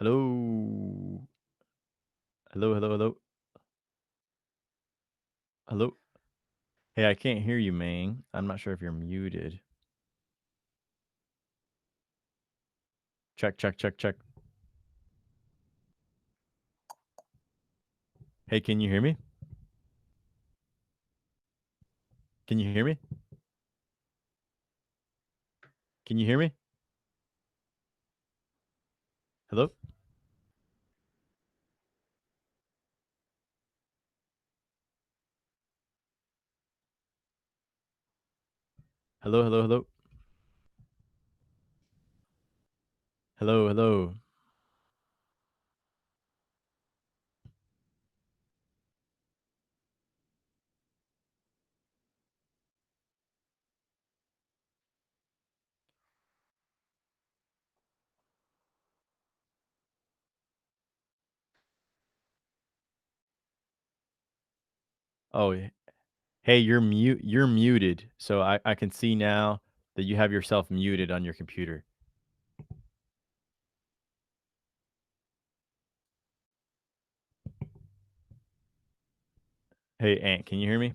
Hello. Hello, hello, hello. Hello. Hey, I can't hear you, man. I'm not sure if you're muted. Check, check, check, check. Hey, can you hear me? Can you hear me? Can you hear me? Hello? Hello, hello, hello. Hello, hello. Oh, hey, you're muted. So I can see now that you have yourself muted on your computer. Hey, Ant, can you hear me?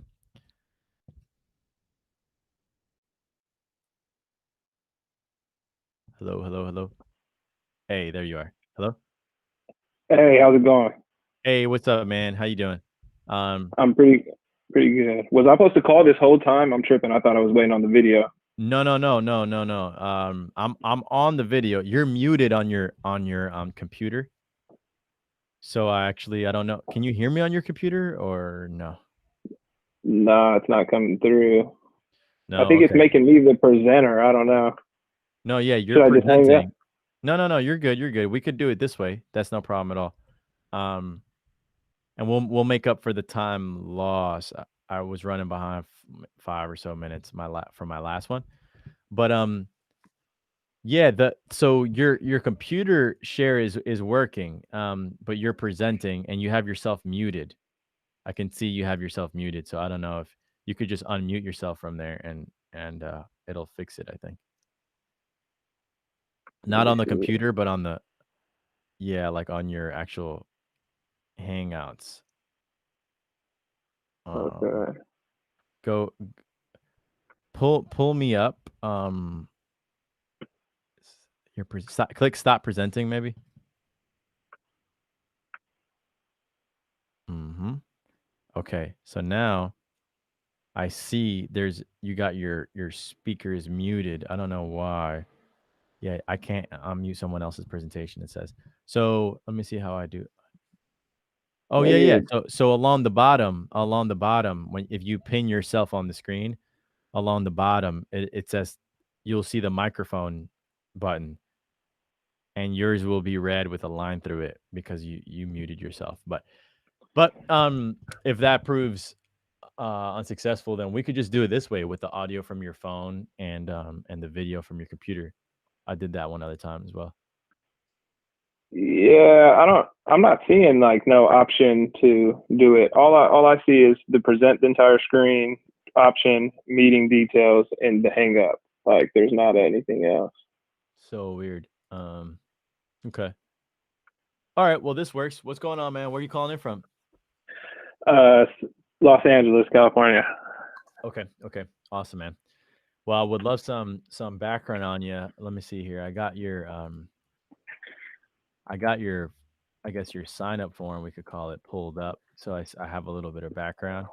Hello, hello, hello. Hey, there you are. Hello? Hey, how's it going? Hey, what's up, man? How you doing? I'm pretty good. Was I supposed to call this whole time? I'm tripping. I thought I was waiting on the video. No, no, no, no, no, no. I'm on the video. You're muted on your computer. So I don't know. Can you hear me on your computer or no? Nah, it's not coming through. I No, think it's okay. making me the presenter. I don't know. No, yeah, you're Should I just hang up? presenting. No, no, no, you're good. You're good. We could do it this way. That's no problem at all. And we'll make up for the time loss. I was running behind 5 or so minutes for my last one. But yeah, so your computer share is working, but you're presenting and you have yourself muted. I can see you have yourself muted, so I don't know if you could just unmute yourself from there and it'll fix it, I think. Let Not me on the see. computer, but on the yeah, like on your actual Hangouts. Um, Okay. go pull me up. Click stop presenting maybe. Mhm. Okay. So now I see you got your speakers muted. I don't know why. Yeah, I can't unmute someone else's presentation, it says. So let me see how I do. Oh yeah, Maybe yeah. it's So along the bottom, when if you pin yourself on the screen, along the bottom, it says you'll see the microphone button, and yours will be red with a line through it because you muted yourself. But if that proves unsuccessful, then we could just do it this way with the audio from your phone and the video from your computer. I did that one other time as well. yeah. I'm not seeing like no option to do it. All I see is the present the entire screen option, meeting details, and the hang up. Like there's not anything else. So weird. Okay. All right. Well, this works. What's going on, man? Where are you calling in from? Uh, Los Angeles, California. Okay. Okay. Awesome, man. Well, I would love some background on you. Let me see here. I got your, I guess your sign up form, we could call it, pulled up. So I have a little bit of background.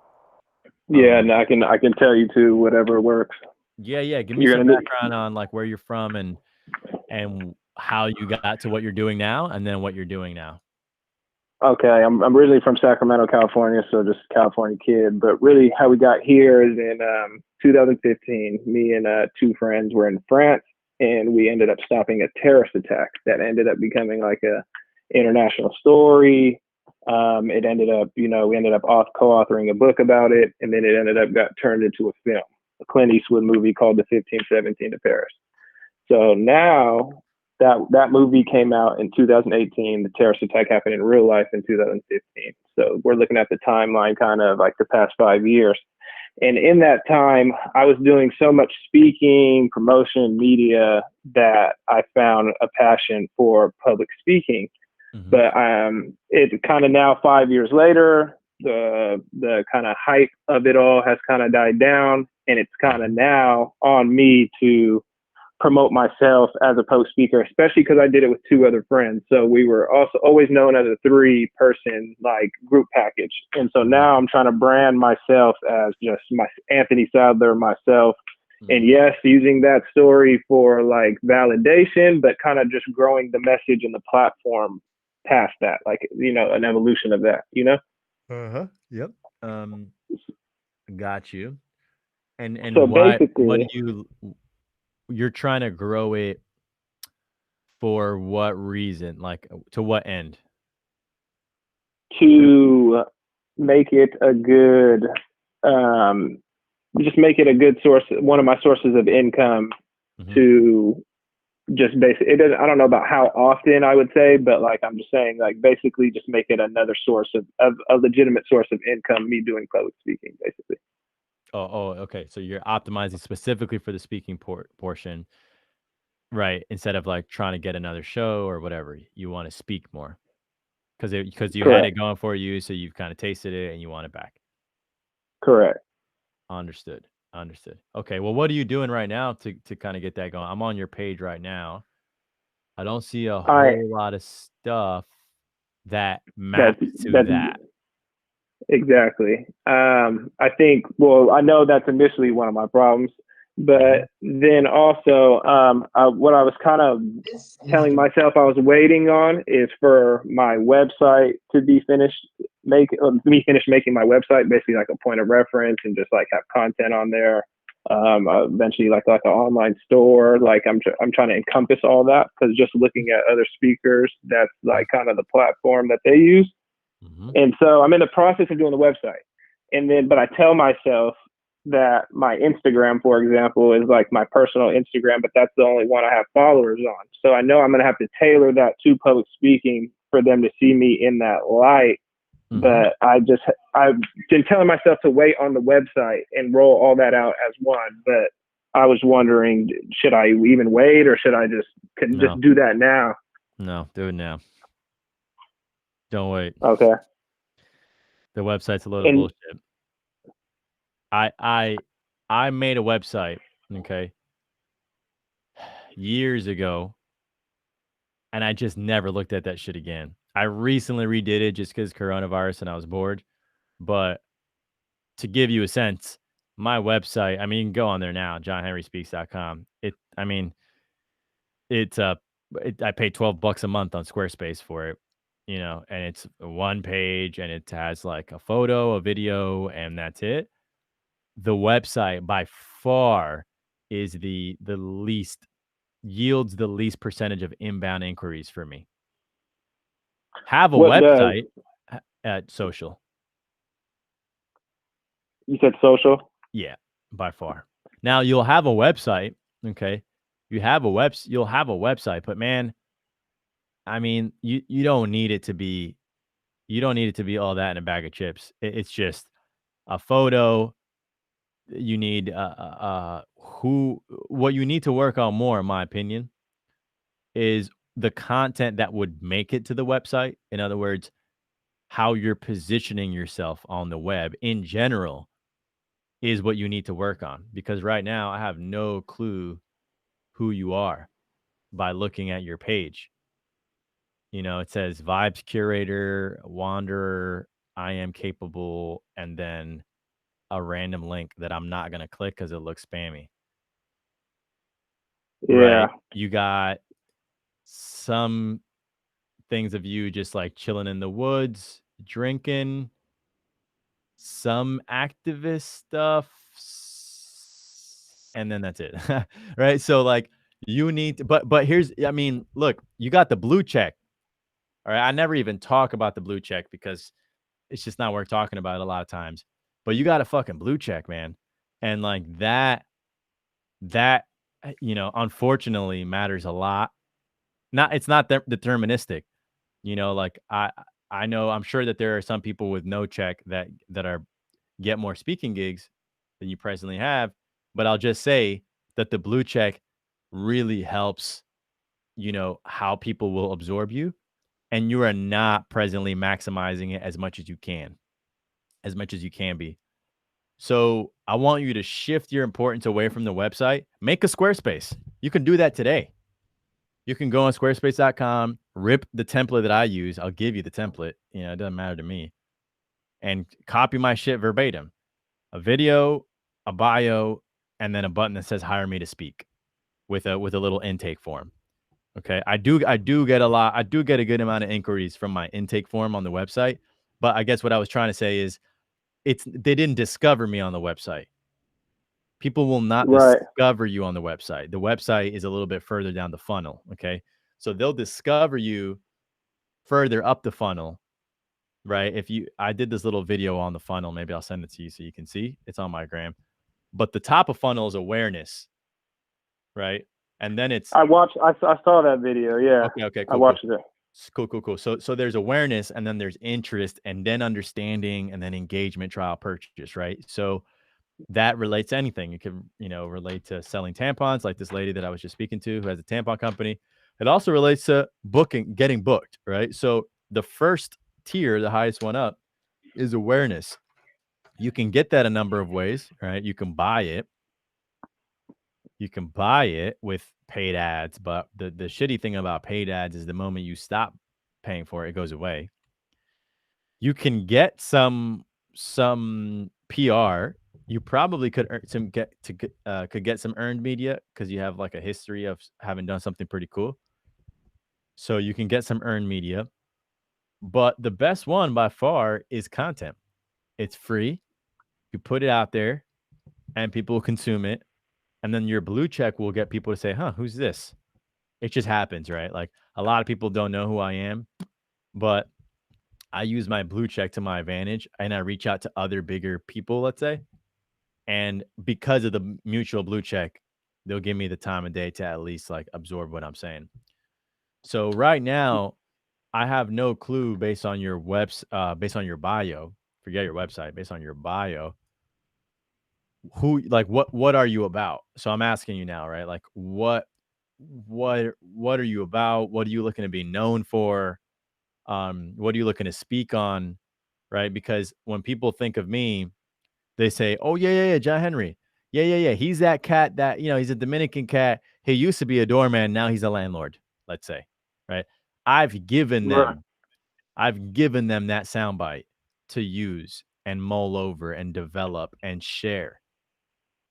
Yeah, and Um, I can tell you too, whatever works. yeah, yeah. Give me You're some gonna do. background on like where you're from and how you got to what you're doing now, and then what you're doing now. Okay, I'm originally from Sacramento, California, so just a California kid. But really, how we got here is in 2015. Me and two friends were in France, and we ended up stopping a terrorist attack that ended up becoming like a international story. It ended up, we ended up co-authoring a book about it, and then it ended up got turned into a film, a Clint Eastwood movie called The 1517 to Paris. So now that movie came out in 2018. The terrorist attack happened in real life in 2015. So we're looking at the timeline, kind of like the past 5 years. And in that time, I was doing so much speaking, promotion, media that I found a passion for public speaking. Mhm. But it kind of now 5 years later, the kind of hype of it all has kind of died down, and it's kind of Mhm. now on me to promote myself as a post speaker, especially because I did it with two other friends. So we were also always known as a 3-person like group package. And so Right. now I'm trying to brand myself as just my Anthony Sadler, myself. And Mhm. yes, using that story for like validation, but kind of just growing the message and the platform past that, like, an evolution of that. Uh-huh. Yep. Um, got you. So And what do basically, you're trying to grow it for what reason? Like to what end? to make it a good um, just make it a good source, one of my sources of income Mhm. to just basically, it doesn't, I don't know about how often I would say, but like, I'm just saying, like, basically just make it another source of a legitimate source of income, me doing public speaking, basically. Okay. So you're optimizing specifically for the speaking portion, right? Instead of like trying to get another show or whatever. You want to speak more because you had it Correct. going for you, so you've kind of tasted it and you want it back. Correct. Understood. Understood. Okay. Well, what are you doing right now to kind of get that going? I'm on your page right now. I don't see a I, whole lot of stuff that that's, maps to that's that. exactly. I think, well, I know that's initially one of my problems, Mhm. but then also, what I was kind of telling myself I was waiting on is for my website to be finished, me finish making my website, basically like a point of reference and just like have content on there. Eventually, like an online store. Like I'm trying to encompass all that because just looking at other speakers, that's like kind of the platform that they use. Mhm. And so I'm in the process of doing the website. And then, but I tell myself that my Instagram, for example, is like my personal Instagram, but that's the only one I have followers on. So I know I'm going to have to tailor that to public speaking for them to see me in that light. Mhm. But I've been telling myself to wait on the website and roll all that out as one. But I was wondering, should I even wait or should I just No. do that now? No, do it now. Don't wait. Okay. The website's a load of And bullshit. I I I made a website, okay, years ago, and I just never looked at that shit again. I recently redid it just because coronavirus and I was bored. But to give you a sense, my website, I mean, you can go on there now, johnhenryspeaks.com. I mean, it's I pay $12 a month on Squarespace for it, and it's one page and it has like a photo, a video, and that's it. The website by far is the least yields the least percentage of inbound inquiries for me. Have a what does, website at social. you said social? Yeah, by far. Now you'll have a website, okay? You'll have a website, but man, I mean, you don't need it to be all that in a bag of chips. It's just a photo. You need who what you need to work on more, in my opinion, is the content that would make it to the website. In other words, how you're positioning yourself on the web in general is what you need to work on. Because right now, I have no clue who you are by looking at your page. It says vibes curator, wanderer, I am capable, and then a random link that I'm not going to click because it looks spammy. Yeah. Right. You got some things of you just like chilling in the woods, drinking, some activist stuff, and then that's it. Right. So, like, you need to, but here's, I mean, look, you got the blue check. All right. I never even talk about the blue check because it's just not worth talking about a lot of times. But you got a fucking blue check, man. And like that, unfortunately matters a lot. It's not deterministic. Like I know I'm sure that there are some people with no check that are get more speaking gigs, than you presently have. But I'll just say that the blue check really helps, how people will absorb you, and you are not presently maximizing it as much as you can be. So I want you to shift your importance away from the website. Make a Squarespace. You can do that today. You can go on squarespace.com, rip the template that I use. I'll give you the template. It doesn't matter to me. And copy my shit verbatim. A video, a bio, and then a button that says hire me to speak with a little intake form. Okay. I do get a good amount of inquiries from my intake form on the website. But I guess what I was trying to say is they didn't discover me on the website. People will not Right. discover you on the website. The website is a little bit further down the funnel. Okay. So they'll discover you further up the funnel, right? I did this little video on the funnel. Maybe I'll send it to you so you can see. It's on my gram. But the top of funnel is awareness, right? And then it's I saw that video. Yeah. okay, I cool, watched it. cool. So there's awareness, and then there's interest, and then understanding, and then engagement, trial, purchase, right? So that relates to anything. It can, relate to selling tampons, like this lady that I was just speaking to who has a tampon company. It also relates to getting booked, right? So the first tier, the highest one up, is awareness. You can get that a number of ways, right? You can buy it. You can buy it with paid ads, but the shitty thing about paid ads is the moment you stop paying for it, it goes away. You can get some PR. You probably could could get some earned media because you have like a history of having done something pretty cool. So you can get some earned media, but the best one by far is content. It's free. You put it out there, and people will consume it, and then your blue check will get people to say, "Huh, who's this?" It just happens, right? Like a lot of people don't know who I am, but I use my blue check to my advantage, and I reach out to other bigger people, let's say. And because of the mutual blue check, they'll give me the time of day to at least like absorb what I'm saying. So right now, I have no clue based on your bio. Forget your website, based on your bio. What are you about? So I'm asking you now, right? Like what are you about? What are you looking to be known for? What are you looking to speak on? Right? Because when people think of me, they say, "Oh yeah, John Henry. Yeah. He's that cat that, he's a Dominican cat. He used to be a doorman, now he's a landlord." Let's say, right? I've given Right. them I've given them that soundbite to use and mull over and develop and share.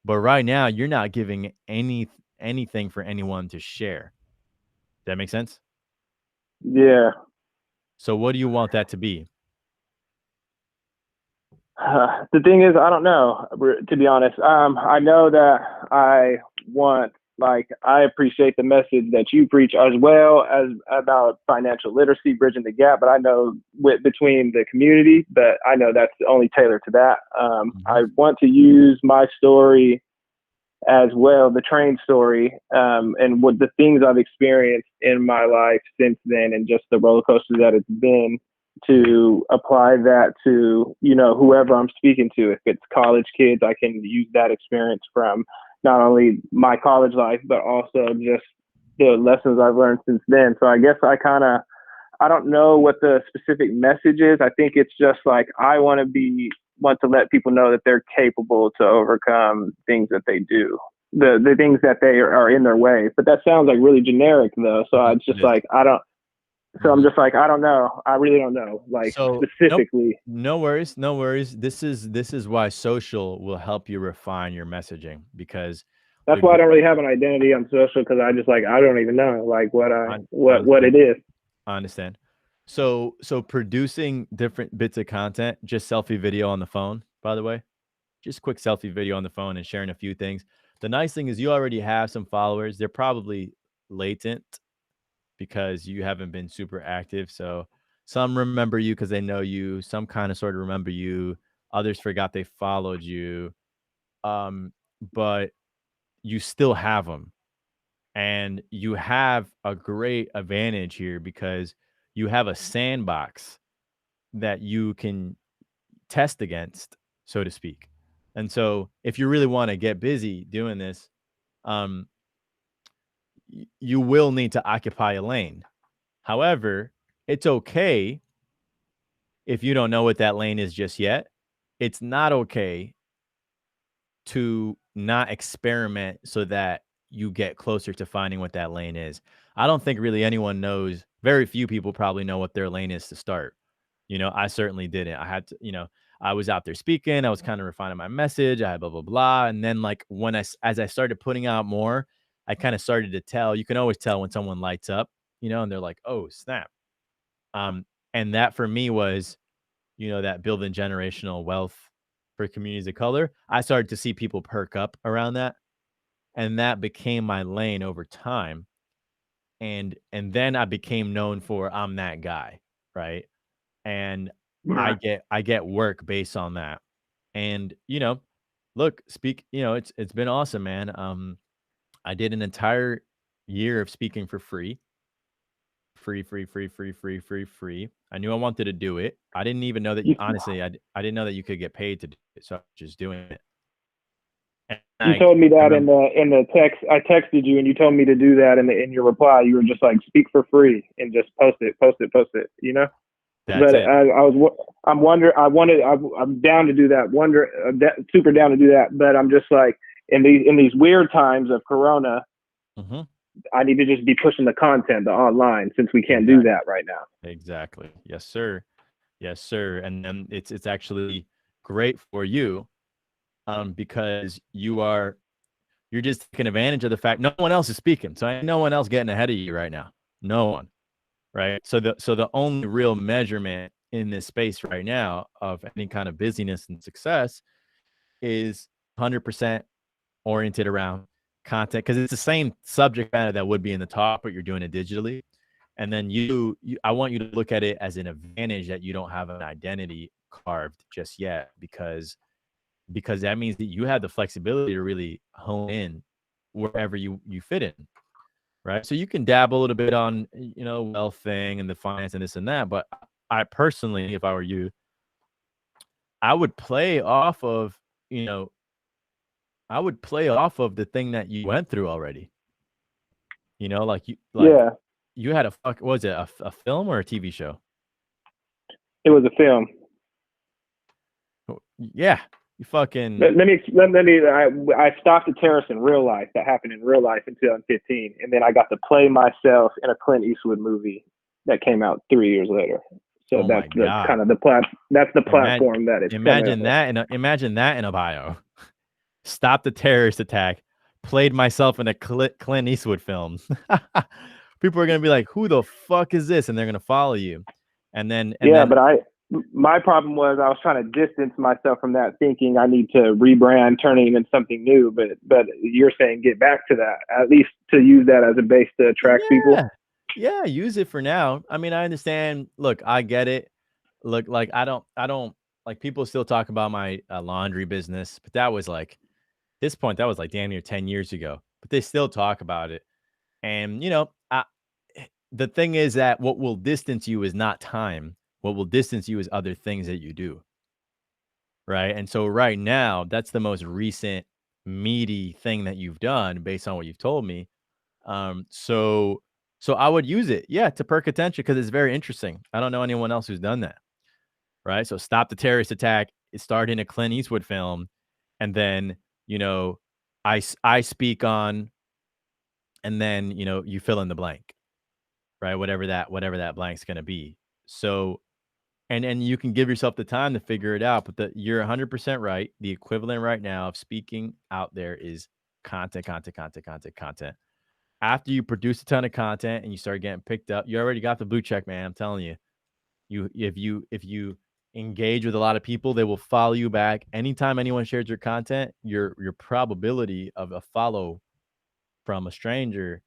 But right now, you're not giving anything for anyone to share. That make sense? Yeah. So what do you want that to be? The thing is, I don't know, to be honest. I know that I want, like, I appreciate the message that you preach as well as about financial literacy, bridging the gap. But I know between the community, but I know that's only tailored to that. Mhm. I want to use my story as well, the train story, and what the things I've experienced in my life since then, and just the roller coaster that it's been, to apply that to, whoever I'm speaking to. If it's college kids, I can use that experience from not only my college life, but also just the lessons I've learned since then. So I guess I don't know what the specific message is. I think it's just like I want to let people know that they're capable to overcome things that they do, the things that they are in their way. But that sounds like really generic though. So Mhm. it's It just is. like I don't. So I'm Mhm. just like I don't know. I really don't know, like So, nope. specifically. No worries, no worries. This is why social will help you refine your messaging because That's the why I gr don't really have an identity on social, because I just like I don't even know like I what understand. it is. I understand. So producing different bits of content, just selfie video on the phone, by the way, just quick selfie video on the phone and sharing a few things. The nice thing is you already have some followers. They're probably latent because you haven't been super active. So some remember you because they know you. Some kind of sort of remember you. Others forgot they followed you. Um, but you still have them. And you have a great advantage here because you have a sandbox that you can test against, so to speak. And so if you really want to get busy doing this, um, you will need to occupy a lane. However, it's okay if you don't know what that lane is just yet. It's not okay to not experiment so that you get closer to finding what that lane is. I don't think really anyone knows. Very few people probably know what their lane is to start. I certainly didn't. I had to, I was out there speaking. I was kind of refining my message. I had blah blah blah, and then like as I started putting out more, I kind of started to tell. You can always tell when someone lights up, and they're like, "Oh snap!" And that for me was, that building generational wealth for communities of color. I started to see people perk up around that, and that became my lane over time. And then I became known for I'm that guy, right? And Right. I get work based on that. And, look, it's been awesome, man. I did an entire year of speaking for free. Free, free, free, free, free, free, free. I knew I wanted to do it. I didn't even know that You honestly, I didn't know that you could get paid to do it, so I was just doing it. And you I told me I that in remember the text. I texted you, and you told me to do that in your reply. You were just like, speak for free and just post it, post it, post it. that's But it. I'm down to do that. Super down to do that. But I'm just like in these weird times of Corona, Mhm. I need to just be pushing the content the online since we can't do Exactly. that right now. Exactly. Yes, sir. Yes, sir. And then it's actually great for you, because you're just taking advantage of the fact no one else is speaking. So ain't no one else getting ahead of you right now. No one. Right. So the only real measurement in this space right now of any kind of busyness and success is 100% oriented around content, because it's the same subject matter that would be in the talk, but you're doing it digitally. And then I want you to look at it as an advantage that you don't have an identity carved just yet, because that means that you have the flexibility to really hone in wherever you fit in, right? So you can dabble a little bit on, wealth thing and the finance and this and that, but I personally, if I were you, I would play off of, you know, I would play off of the thing that you went through already. Like Yeah, you had what was it, a film or a TV show? it was a film. Yeah, you fucking I stopped a terrorist in real life that happened in real life in 2015, and then I got to play myself in a Clint Eastwood movie that came out 3 years later. So oh that's my the god. kind of that's the Imagine platform that it's coming imagine over. that imagine that in a bio. Stopped the terrorist attack, played myself in a Clint Eastwood film. People are gonna be like, "Who the fuck is this?" And they're gonna follow you. And Yeah, then but my problem was I was trying to distance myself from that, thinking I need to rebrand, turning it into something new. But you're saying get back to that, at least to use that as a base to attract people. yeah, yeah, use it for now. I mean, I understand. Look, I get it. Look, like I don't like people still talk about my laundry business, but that was like this point that was like damn near 10 years ago. But they still talk about it. And the thing is that what will distance you is not time. What will distance you is other things that you do, right? And so right now, that's the most recent meaty thing that you've done based on what you've told me. So I would use it, yeah, to perk attention because it's very interesting. I don't know anyone else who's done that, right? So stop the terrorist attack. It started in a Clint Eastwood film, and then you know, I speak on, and then you fill in the blank, right? Whatever that blank's gonna be. So and you can give yourself the time to figure it out. But you're 100% right. The equivalent right now of speaking out there is content, content, content, content, content. After you produce a ton of content and you start getting picked up, you already got the blue check, man. I'm telling you. If you engage with a lot of people, they will follow you back. Anytime anyone shares your content, your probability of a follow from a stranger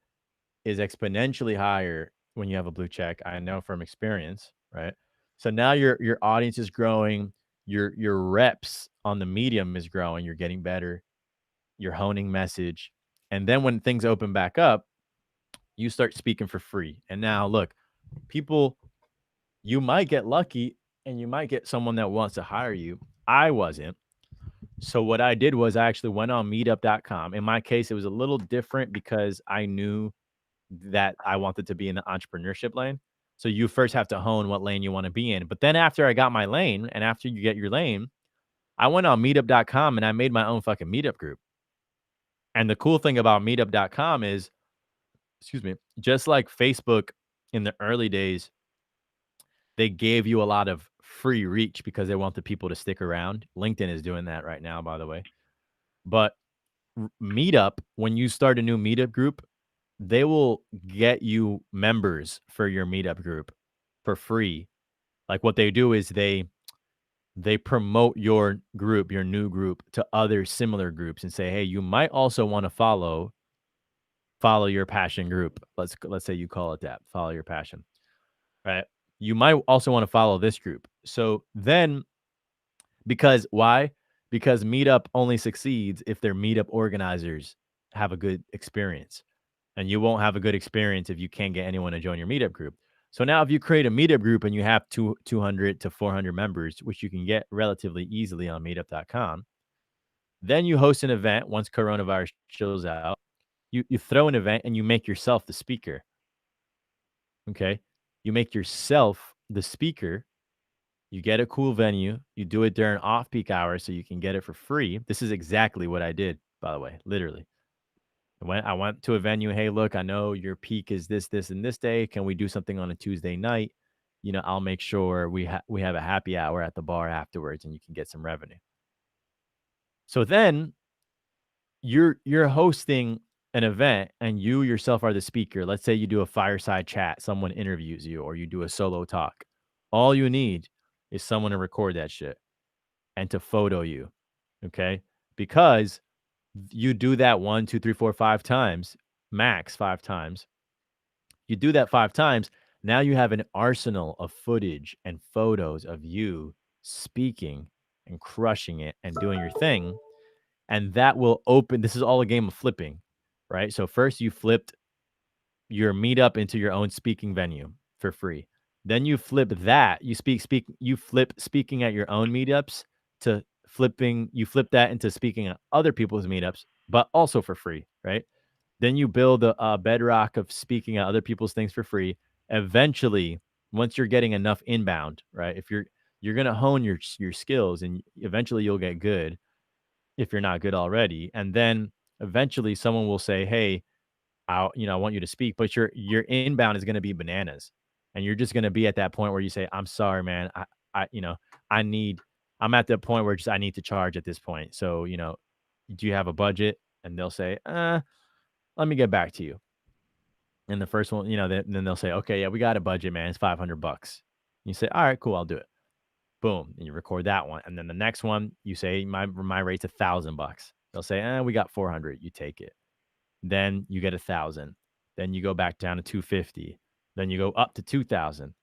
is exponentially higher when you have a blue check. I know from experience, right? So now your audience is growing, your reps on the medium is growing, you're getting better, you're honing message. And then when things open back up, you start speaking for free. And now look, people, you might get lucky and you might get someone that wants to hire you. I wasn't. So what I did was I actually went on meetup.com. In my case, it was a little different because I knew that I wanted to be in the entrepreneurship lane. So you first have to hone what lane you want to be in. But then after I got my lane and after you get your lane, I went on meetup.com and I made my own fucking meetup group. And the cool thing about meetup.com is, excuse me, just like Facebook in the early days, they gave you a lot of free reach because they want the people to stick around. LinkedIn is doing that right now, by the way. But Meetup, when you start a new meetup group, they will get you members for your meetup group for free. Like what they do is they promote your group, your new group to other similar groups and say, "Hey, you might also want to follow your passion group." Let's say you call it that, follow your passion, right? You might also want to follow this group. So then because why? Because Meetup only succeeds if their meetup organizers have a good experience. And you won't have a good experience if you can't get anyone to join your meetup group. So now if you create a meetup group and you have 200 to 400 members, which you can get relatively easily on meetup.com, then you host an event once coronavirus chills out. You throw an event and you make yourself the speaker. Okay. You make yourself the speaker. You get a cool venue. You do it during off peak hours so you can get it for free. This is exactly what I did, by the way, literally. I went to a venue. Hey, look, I know your peak is this, and this day. Can we do something on a Tuesday night? I'll make sure we have a happy hour at the bar afterwards, and you can get some revenue. So then you're hosting an event, and you yourself are the speaker. Let's say you do a fireside chat, someone interviews you, or you do a solo talk. All you need is someone to record that shit and to photo you. Okay, because you do that 1, 2, 3, 4, 5 times, max 5 times. You do that 5 times. Now you have an arsenal of footage and photos of you speaking and crushing it and doing your thing. And that will open. This is all a game of flipping, right? So first you flipped your meetup into your own speaking venue for free. Then you flip that. You flip speaking at your own meetups to you flip that into speaking at other people's meetups, but also for free, right? Then you build a bedrock of speaking at other people's things for free. Eventually, once you're getting enough inbound, right? If you're gonna hone your skills, and eventually you'll get good if you're not good already. And then eventually someone will say, "Hey, I want you to speak," but your inbound is gonna be bananas, and you're just gonna be at that point where you say, "I'm sorry, man. I you know I need. I'm at that point where just I need to charge at this point. So do you have a budget?" And they'll say, let me get back to you. And the first one, then they'll say, okay, yeah, we got a budget, man. It's $500. You say, all right, cool, I'll do it. Boom. And you record that one. And then the next one, you say, my rate's $1,000. They'll say, we got 400. You take it. Then you get 1,000. Then you go back down to 250. Then you go up to 2,000.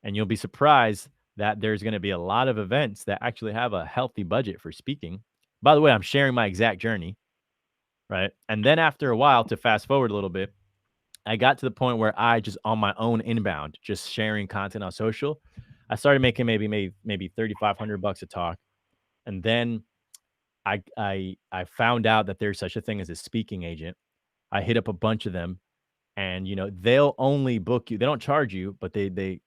And you'll be surprised that there's going to be a lot of events that actually have a healthy budget for speaking. By the way, I'm sharing my exact journey, right? And then after a while, to fast forward a little bit, I got to the point where I just on my own inbound, just sharing content on social, I started making maybe 3,500 bucks a talk, and then I found out that there's such a thing as a speaking agent. I hit up a bunch of them, and they'll only book you. They don't charge you, but they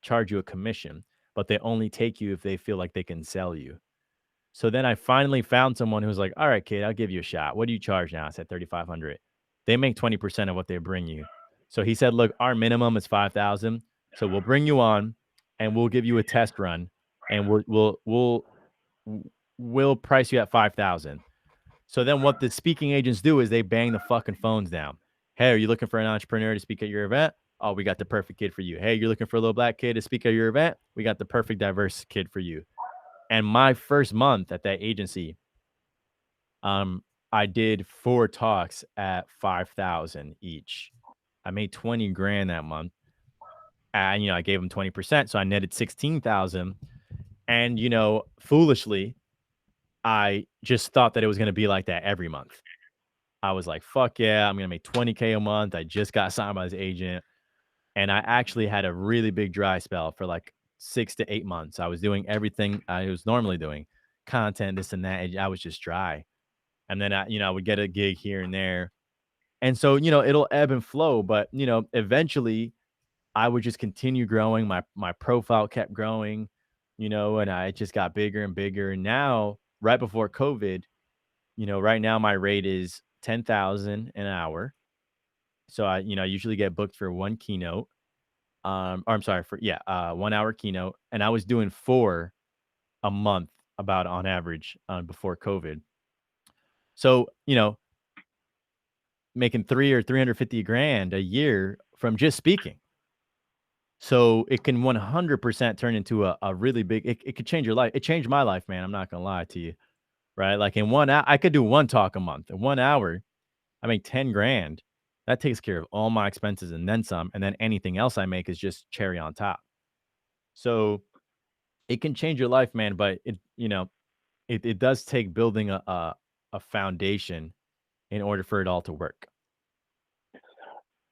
charge you a commission, but they only take you if they feel like they can sell you. So then I finally found someone who was like, "All right, kid, I'll give you a shot. What do you charge now?" I said 3,500. They make 20% of what they bring you. So he said, "Look, our minimum is 5,000. So we'll bring you on and we'll give you a test run and we'll price you at 5,000." So then what the speaking agents do is they bang the fucking phones down. "Hey, are you looking for an entrepreneur to speak at your event? Oh, we got the perfect kid for you. Hey, you're looking for a little black kid to speak at your event? We got the perfect diverse kid for you." And my first month at that agency, um, I did 4 talks at 5,000 each. I made 20 grand that month. And, I gave them 20%, so I netted 16,000. And, foolishly, I just thought that it was gonna be like that every month. I was like, "Fuck yeah, I'm gonna make 20K a month." I just got signed by this agent, and I actually had a really big dry spell for like 6 to 8 months. I was doing everything I was normally doing. content, this and that, and I was just dry. And then I would get a gig here and there. And so, it'll ebb and flow, but eventually I would just continue growing. My profile kept growing, and I just got bigger and bigger. And now, right before COVID, right now my rate is 10,000 an hour. So I usually get booked for one keynote. Or I'm sorry, for 1 hour keynote. And I was doing four a month about on average before COVID. So, making 350 grand a year from just speaking. So it can 100% turn into a really big, it could change your life. It changed my life, man. I'm not going to lie to you. Right. Like in 1 hour, I could do one talk a month. In 1 hour, I make 10 grand. That takes care of all my expenses and then some. And then anything else I make is just cherry on top. So it can change your life, man. But it does take building a foundation in order for it all to work.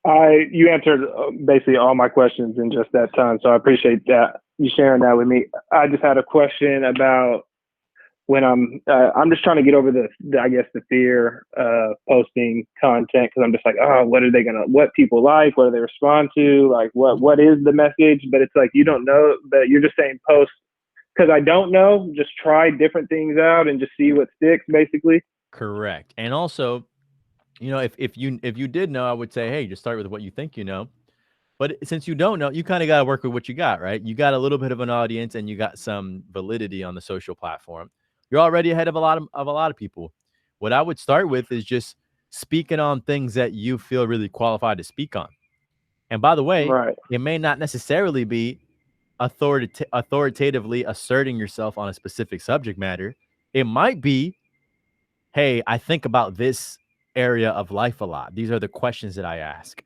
You answered basically all my questions in just that time, so I appreciate that you sharing that with me. I just had a question about when I'm just trying to get over the I guess the fear of posting content, because I'm just like, oh, what people like, what do they respond to, like what is the message? But it's like you don't know, but you're just saying post because I don't know, just try different things out and just see what sticks, basically. Correct. And also, if you did know, I would say, hey, just start with what you think you know. But since you don't know, you kind of got to work with what you got, right? You got a little bit of an audience and you got some validity on the social platform. You're already ahead of a lot of people. What I would start with is just speaking on things that you feel really qualified to speak on. And by the way, Right. it may not necessarily be authoritatively asserting yourself on a specific subject matter. It might be, hey, I think about this area of life a lot. These are the questions that I ask.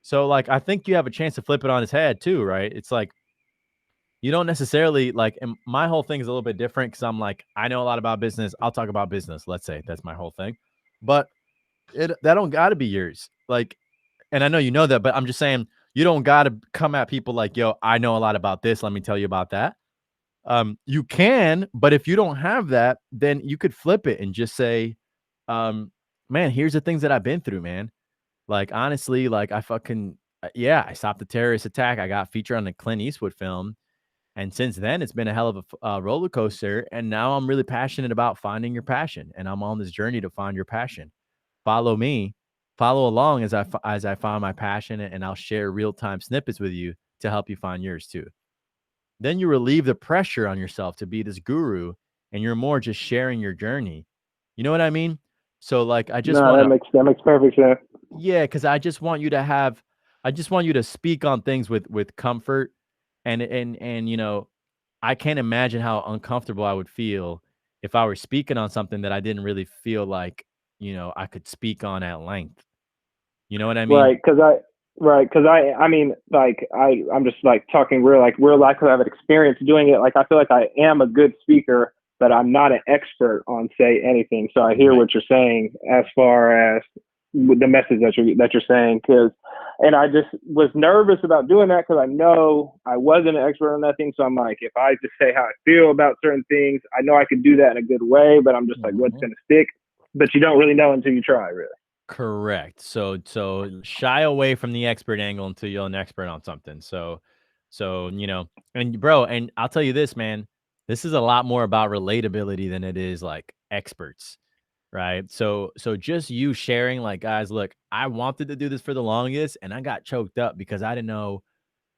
So, like, I think you have a chance to flip it on its head too, right? It's like you don't necessarily like, and my whole thing is a little bit different because I'm like, I know a lot about business. I'll talk about business. Let's say that's my whole thing, but that don't got to be yours. Like, and I know you know that, but I'm just saying you don't got to come at people like, yo, I know a lot about this. Let me tell you about that. You can, but if you don't have that, then you could flip it and just say, man, here's the things that I've been through, man. Like, honestly, like, I stopped the terrorist attack. I got featured on the Clint Eastwood film. And since then, it's been a hell of a roller coaster. And now I'm really passionate about finding your passion. And I'm on this journey to find your passion. Follow me, follow along as I find my passion, and I'll share real time snippets with you to help you find yours too. Then you relieve the pressure on yourself to be this guru, and you're more just sharing your journey. You know what I mean? So, like, I just No, want that to, makes perfect sense. yeah, because I just want you to speak on things with comfort, and I can't imagine how uncomfortable I would feel if I were speaking on something that I didn't really feel like I could speak on at length. You know what I mean? Right, because I mean, like I'm just like talking real life. 'Cause I have an experience doing it. Like I feel like I am a good speaker, but I'm not an expert on say anything. So I hear Right. what you're saying as far as the message that you're saying. And I just was nervous about doing that because I know I wasn't an expert on that thing. So I'm like, if I just say how I feel about certain things, I know I can do that in a good way. But I'm just like, what's Mhm. going to stick? But you don't really know until you try, really. Correct. So shy away from the expert angle until you're an expert on something. So and bro, and I'll tell you this, man, this is a lot more about relatability than it is like experts, right? So just you sharing, like, guys, look, I wanted to do this for the longest and I got choked up because I didn't know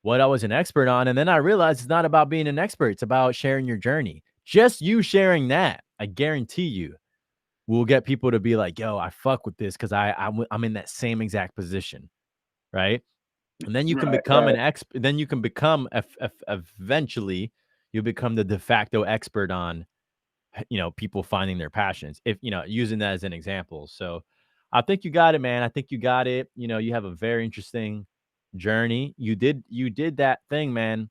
what I was an expert on. And then I realized it's not about being an expert, it's about sharing your journey. Just you sharing that, I guarantee you will get people to be like, yo, I fuck with this because I'm in that same exact position, right? And then you can Right, become an right. ex. Then you can become eventually you become the de facto expert on people finding their passions. If using that as an example. So I think you got it, man. I think you got it. You have a very interesting journey. You did that thing, man.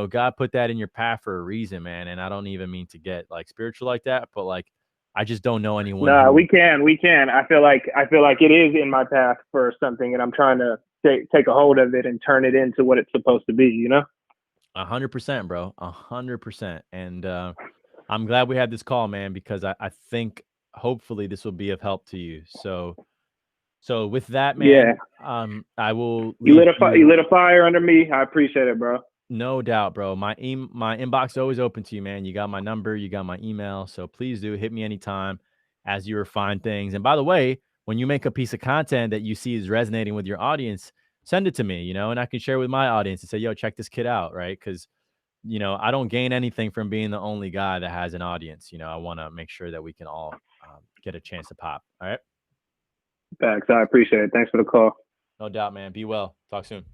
God put that in your path for a reason, man. And I don't even mean to get like spiritual like that, but like I just don't know anyone No, who we can. I feel like it is in my path for something, and I'm trying to take a hold of it and turn it into what it's supposed to be. 100%, bro. 100%. And I'm glad we had this call, man, because I think hopefully this will be of help to you. So with that, Yeah, man, I will you leave you you. lit a fire under me. I appreciate it, bro. No doubt, bro. My inbox is always open to you, man. You got my number, you got my email, so please do hit me anytime as you refine things. And by the way, when you make a piece of content that you see is resonating with your audience, send it to me, and I can share with my audience and say, "Yo, check this kid out," right? Because I don't gain anything from being the only guy that has an audience. I want to make sure that we can all get a chance to pop. All right, Thanks. I appreciate it. Thanks for the call. no doubt, man. Be well. Talk soon.